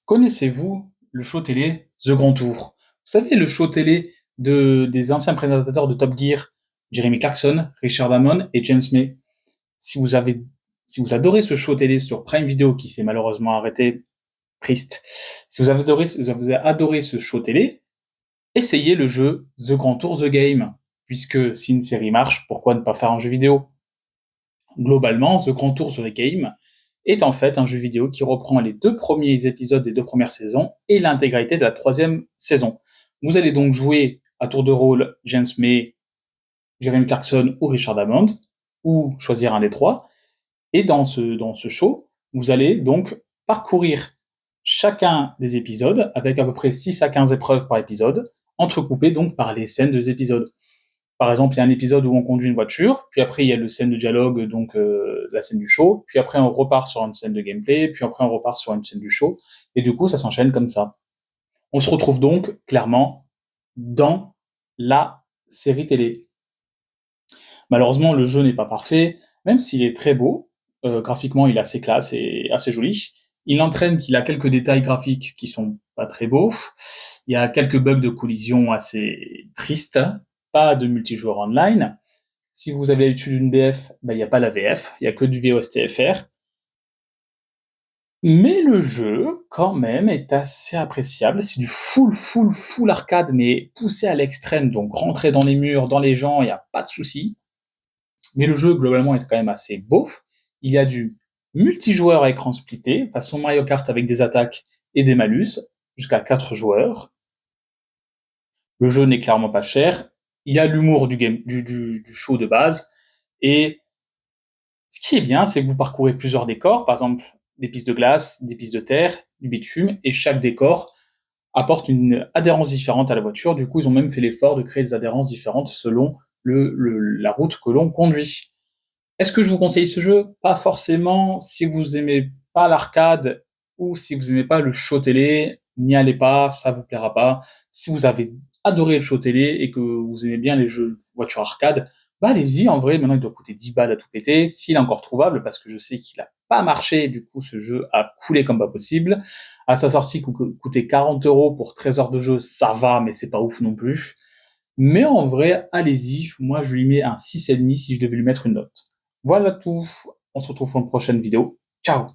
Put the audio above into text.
Connaissez-vous le show télé The Grand Tour? Vous savez, le show télé des anciens présentateurs de Top Gear, Jeremy Clarkson, Richard Hammond et James May. Si vous avez, si vous adorez ce show télé sur Prime Video qui s'est malheureusement arrêté, triste. Si vous avez adoré ce show télé, essayez le jeu The Grand Tour The Game. Puisque si une série marche, pourquoi ne pas faire un jeu vidéo? Globalement, The Grand Tour The Game est en fait un jeu vidéo qui reprend les deux premiers épisodes des deux premières saisons et l'intégralité de la troisième saison. Vous allez donc jouer à tour de rôle James May, Jeremy Clarkson ou Richard Hammond, ou choisir un des trois. Et dans ce show, vous allez donc parcourir chacun des épisodes avec à peu près 6 à 15 épreuves par épisode, entrecoupées donc par les scènes des épisodes. Par exemple, il y a un épisode où on conduit une voiture, puis après il y a le scène de dialogue, donc la scène du show, puis après on repart sur une scène de gameplay, puis après on repart sur une scène du show, et du coup ça s'enchaîne comme ça. On se retrouve donc clairement dans la série télé. Malheureusement, le jeu n'est pas parfait, même s'il est très beau, graphiquement il est assez classe et assez joli. Il entraîne qu'il a quelques détails graphiques qui sont pas très beaux. Il y a quelques bugs de collision assez tristes, pas de multijoueur online. Si vous avez l'habitude d'une BF, il n'y a pas la VF, il n'y a que du VOSTFR. Mais le jeu, quand même, est assez appréciable. C'est du full arcade, mais poussé à l'extrême, donc rentrer dans les murs, dans les gens, il n'y a pas de souci. Mais le jeu, globalement, est quand même assez beau. Il y a du multijoueur à écran splitté, façon Mario Kart avec des attaques et des malus, jusqu'à 4 joueurs. Le jeu n'est clairement pas cher. Il y a l'humour du show de base. Et ce qui est bien, c'est que vous parcourez plusieurs décors, par exemple des pistes de glace, des pistes de terre, du bitume, et chaque décor apporte une adhérence différente à la voiture. Du coup, ils ont même fait l'effort de créer des adhérences différentes selon la route que l'on conduit. Est-ce que je vous conseille ce jeu? Pas forcément. Si vous aimez pas l'arcade ou si vous aimez pas le show télé, n'y allez pas, ça vous plaira pas. Si vous avez adoré le show télé et que vous aimez bien les jeux voiture arcade, bah allez-y, en vrai, maintenant il doit coûter 10 balles à tout péter, s'il est encore trouvable, parce que je sais qu'il a pas marché, et du coup ce jeu a coulé comme pas possible. À sa sortie, coûtait 40 euros pour 13 heures de jeu, ça va, mais c'est pas ouf non plus. Mais en vrai, allez-y, moi je lui mets un 6,5 si je devais lui mettre une note. Voilà tout. On se retrouve pour une prochaine vidéo. Ciao!